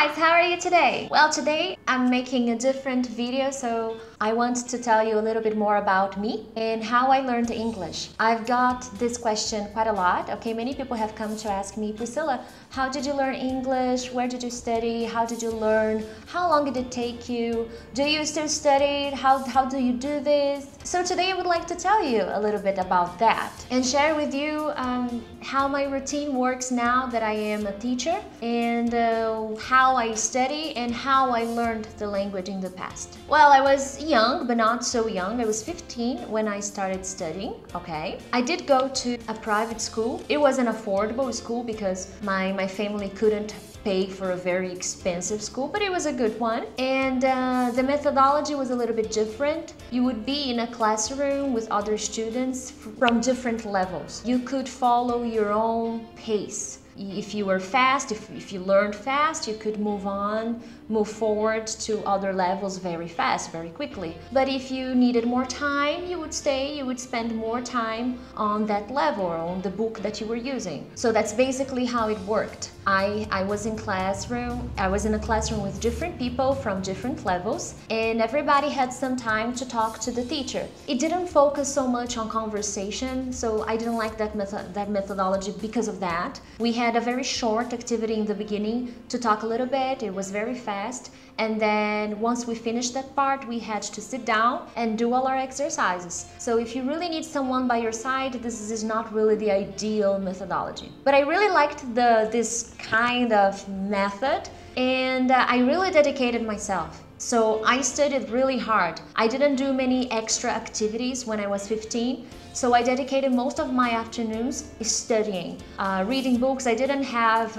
guys, how are you today? Well, today I'm making a different video, so I want to tell you a little bit more about me and how I learned English. I've got this question quite a lot. Okay, many people have come to ask me, Priscilla, how did you learn English? Where did you study? How did you learn? How long did it take you? Do you still study? How do you do this? So today I would like to tell you a little bit about that and share with you how my routine works now that I am a teacher, and how I study and how I learned the language in the past. Well, I was young, but not so young. I was 15 when I started studying, okay? I did go to a private school. It was an affordable school because my family couldn't pay for a very expensive school, but it was a good one. And the methodology was a little bit different. You would be in a classroom with other students from different levels. You could follow your own pace. If you were fast, if you learned fast, you could move forward to other levels very fast, very quickly. But if you needed more time, you would spend more time on that level or on the book that you were using. So that's basically how it worked. I was in a classroom with different people from different levels, and everybody had some time to talk to the teacher. It didn't focus so much on conversation, so I didn't like that methodology because of that. We had a very short activity in the beginning to talk a little bit. It was very fast, and then once we finished that part, we had to sit down and do all our exercises. So if you really need someone by your side, this is not really the ideal methodology. But I really liked this kind of method, and I really dedicated myself. So I studied really hard. I didn't do many extra activities when I was 15, so I dedicated most of my afternoons studying, reading books. I didn't have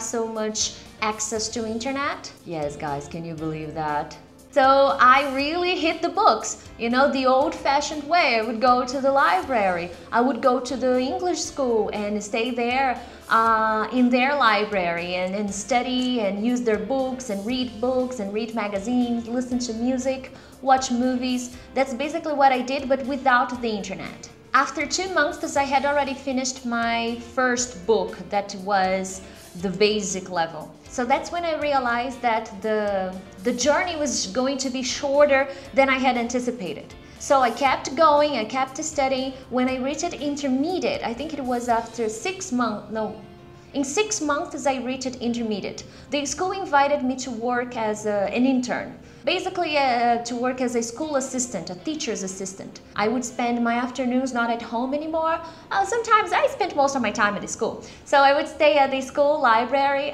so much access to internet. Yes, guys, can you believe that? So I really hit the books, you know, the old-fashioned way. I would go to the library. I would go to the English school and stay there in their library and study and use their books and read magazines, listen to music, watch movies. That's basically what I did, but without the internet. After 2 months, I had already finished my first book that was the basic level. So that's when I realized that the journey was going to be shorter than I had anticipated. So I kept going, I kept studying. When I reached intermediate, I think it was after 6 months, no, in 6 months I reached intermediate. The school invited me to work as an intern. Basically to work as a school assistant, a teacher's assistant. I would spend my afternoons not at home anymore. Sometimes I spent most of my time at the school. So I would stay at the school library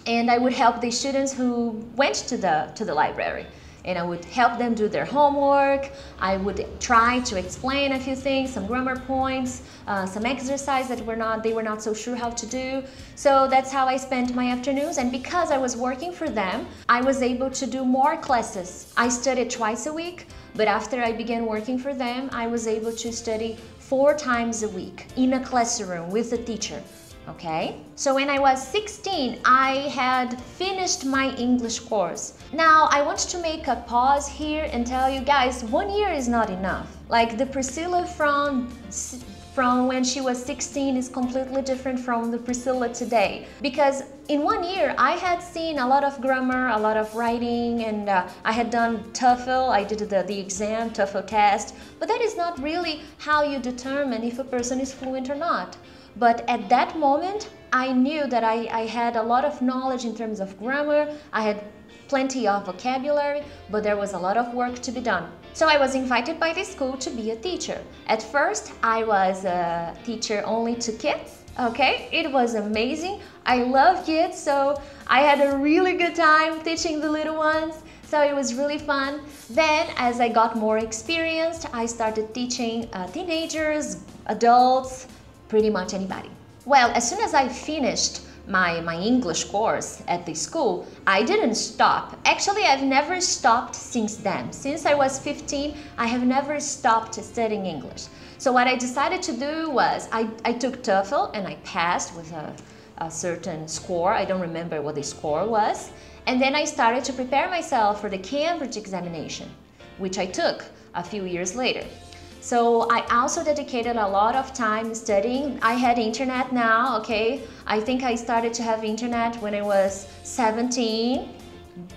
and I would help the students who went to the library. And I would help them do their homework. I would try to explain a few things, some grammar points, some exercise that they were not so sure how to do. So that's how I spent my afternoons, and because I was working for them, I was able to do more classes. I studied twice a week, but after I began working for them, I was able to study 4 times a week in a classroom with a teacher. Okay, so when I was 16, I had finished my English course. Now, I want to make a pause here and tell you guys, 1 year is not enough. Like, the Priscilla from when she was 16 is completely different from the Priscilla today. Because in 1 year, I had seen a lot of grammar, a lot of writing, and I had done TOEFL. I did the exam, TOEFL test. But that is not really how you determine if a person is fluent or not. But at that moment, I knew that I had a lot of knowledge in terms of grammar. I had plenty of vocabulary, but there was a lot of work to be done. So I was invited by the school to be a teacher. At first, I was a teacher only to kids. Okay, it was amazing. I love kids, so I had a really good time teaching the little ones. So it was really fun. Then, as I got more experienced, I started teaching teenagers, adults, pretty much anybody. Well, as soon as I finished my English course at the school, I didn't stop. Actually, I've never stopped since then. Since I was 15, I have never stopped studying English. So what I decided to do was I took TOEFL and I passed with a certain score. I don't remember what the score was. And then I started to prepare myself for the Cambridge examination, which I took a few years later. So I also dedicated a lot of time studying. I had internet now, okay? I think I started to have internet when I was 17.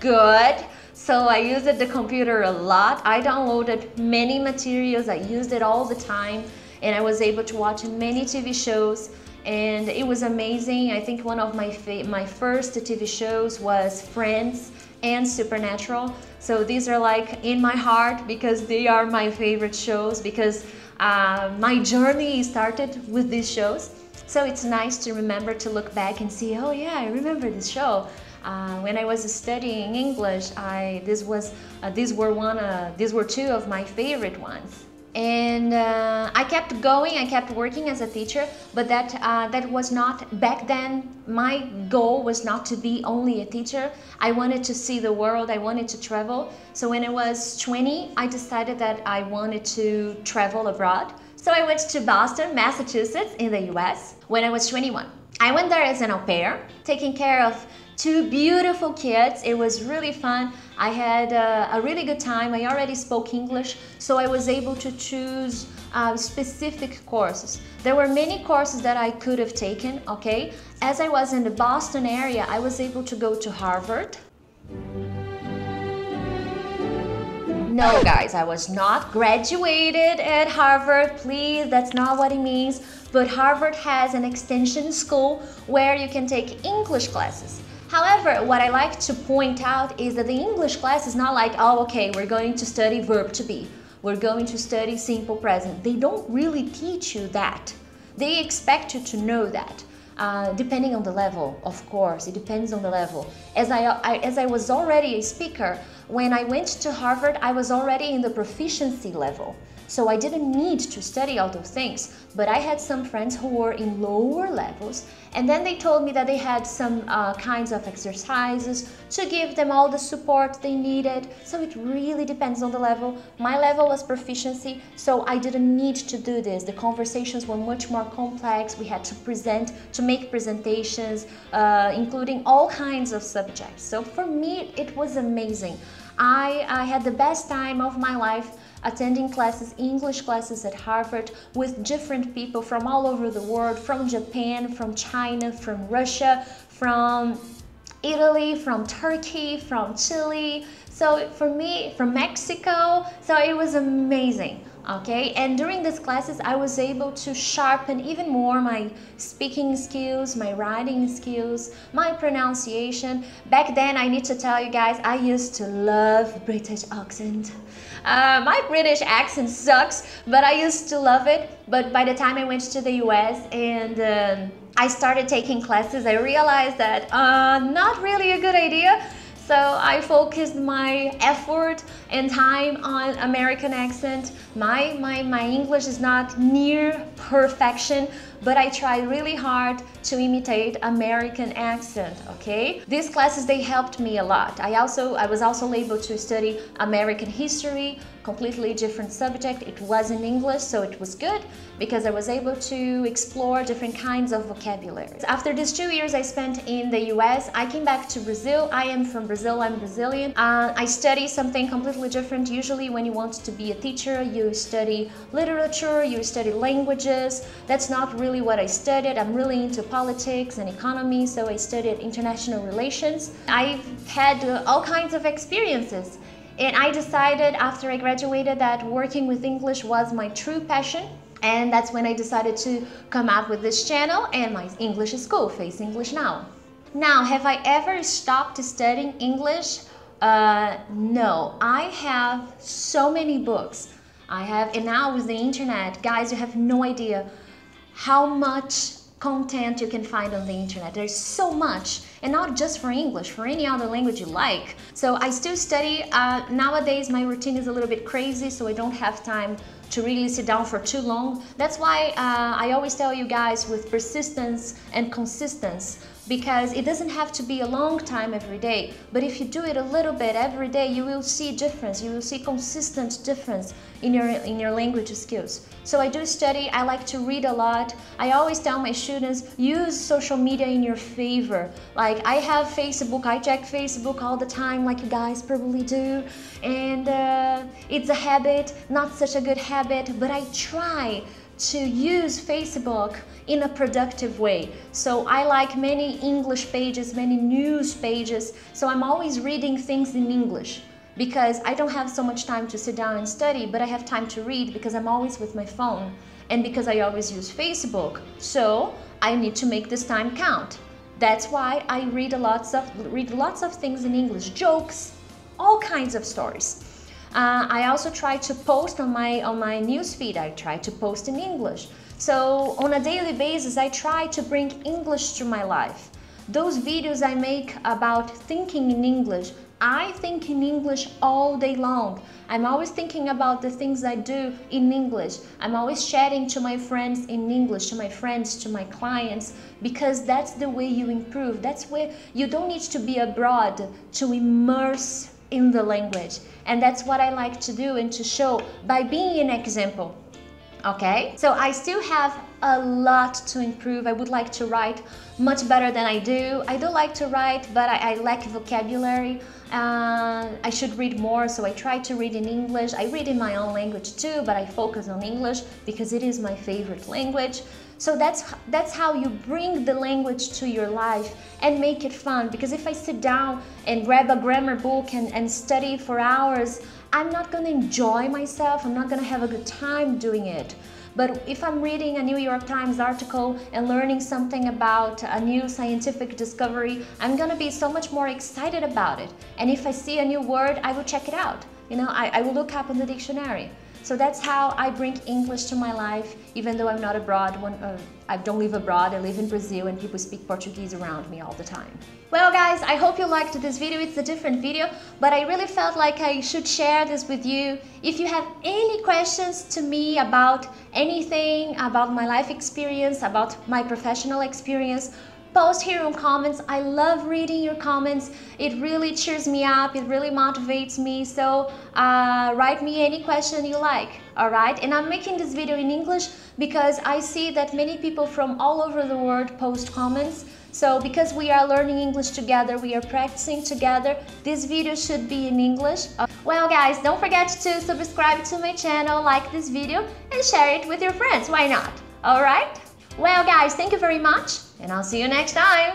Good. So I used the computer a lot. I downloaded many materials. I used it all the time, and I was able to watch many TV shows, and it was amazing. I think one of my first TV shows was Friends and Supernatural. So these are like in my heart because they are my favorite shows, because my journey started with these shows. So it's nice to remember, to look back and see, oh yeah, I remember this show. When I was studying English, these were two of my favorite ones. And I kept going, I kept working as a teacher, but that was not, back then, my goal was not to be only a teacher. I wanted to see the world, I wanted to travel. So when I was 20, I decided that I wanted to travel abroad. So I went to Boston, Massachusetts in the US when I was 21. I went there as an au pair, taking care of two beautiful kids. It was really fun. I had a really good time. I already spoke English, so I was able to choose specific courses. There were many courses that I could have taken, okay? As I was in the Boston area, I was able to go to Harvard. No, guys, I was not graduated at Harvard. Please, that's not what it means. But Harvard has an extension school where you can take English classes. However, what I like to point out is that the English class is not like, oh, okay, we're going to study verb to be. We're going to study simple present. They don't really teach you that. They expect you to know that. Depending on the level, of course, it depends on the level. As I was already a speaker, when I went to Harvard, I was already in the proficiency level. So I didn't need to study all those things, but I had some friends who were in lower levels, and then they told me that they had some kinds of exercises to give them all the support they needed. So it really depends on the level. My level was proficiency, so I didn't need to do this. The conversations were much more complex. We had to make presentations, including all kinds of subjects. So for me, it was amazing. I had the best time of my life attending classes, English classes at Harvard with different people from all over the world, from Japan, from China, from Russia, from Italy, from Turkey, from Chile. So for me, from Mexico, so it was amazing. Okay, and during these classes I was able to sharpen even more my speaking skills, my writing skills, my pronunciation. Back then, I need to tell you guys, I used to love British accent. My British accent sucks, but I used to love it. But by the time I went to the US and I started taking classes, I realized that not really a good idea. So I focused my effort and time on American accent. My English is not near perfection, but I try really hard to imitate American accent, okay? These classes, they helped me a lot. I was also able to study American history, completely different subject. It was in English, so it was good because I was able to explore different kinds of vocabulary. After these 2 years I spent in the US, I came back to Brazil. I am from Brazil, I'm Brazilian. I study something completely different. Usually when you want to be a teacher, you study literature, you study languages. That's not really what I studied. I'm really into politics and economy, so I studied international relations. I've had all kinds of experiences. And I decided after I graduated that working with English was my true passion. And that's when I decided to come up with this channel and my English school, Face English Now. Now, have I ever stopped studying English? No. I have so many books. And now with the internet, guys, you have no idea how much content you can find on the internet. There's so much, and not just for English, for any other language you like. So I still study. Nowadays my routine is a little bit crazy, so I don't have time to really sit down for too long. That's why I always tell you guys, with persistence and consistency, because it doesn't have to be a long time every day, but if you do it a little bit every day, you will see difference, you will see consistent difference in your language skills. So I do study, I like to read a lot. I always tell my students, use social media in your favor. Like I have Facebook, I check Facebook all the time like you guys probably do, and it's a habit, not such a good habit, but I try to use Facebook in a productive way. So I like many English pages, many news pages, so I'm always reading things in English because I don't have so much time to sit down and study, but I have time to read because I'm always with my phone and because I always use Facebook. So I need to make this time count. That's why I read lots of things in English, jokes, all kinds of stories. I also try to post on my news feed. I try to post in English. So on a daily basis, I try to bring English to my life. Those videos I make about thinking in English, I think in English all day long. I'm always thinking about the things I do in English. I'm always chatting to my friends in English, to my friends, to my clients, because that's the way you improve. That's where you don't need to be abroad to immerse in the language. And that's what I like to do and to show by being an example. Okay, so I still have a lot to improve. I would like to write much better than I do. I do like to write, but I lack vocabulary. I should read more, so I try to read in English. I read in my own language too, but I focus on English because it is my favorite language. So that's how you bring the language to your life and make it fun. Because if I sit down and grab a grammar book and study for hours, I'm not going to enjoy myself. I'm not going to have a good time doing it. But if I'm reading a New York Times article and learning something about a new scientific discovery, I'm going to be so much more excited about it. And if I see a new word, I will check it out. You know, I will look up in the dictionary. So that's how I bring English to my life, even though I'm not abroad. I don't live abroad, I live in Brazil and people speak Portuguese around me all the time. Well guys, I hope you liked this video. It's a different video, but I really felt like I should share this with you. If you have any questions to me about anything, about my life experience, about my professional experience, post here on comments. I love reading your comments. It really cheers me up. It really motivates me. So write me any question you like. All right. And I'm making this video in English because I see that many people from all over the world post comments. So because we are learning English together, we are practicing together, this video should be in English. Well guys, don't forget to subscribe to my channel, like this video and share it with your friends. Why not? All right. Well guys, thank you very much and I'll see you next time.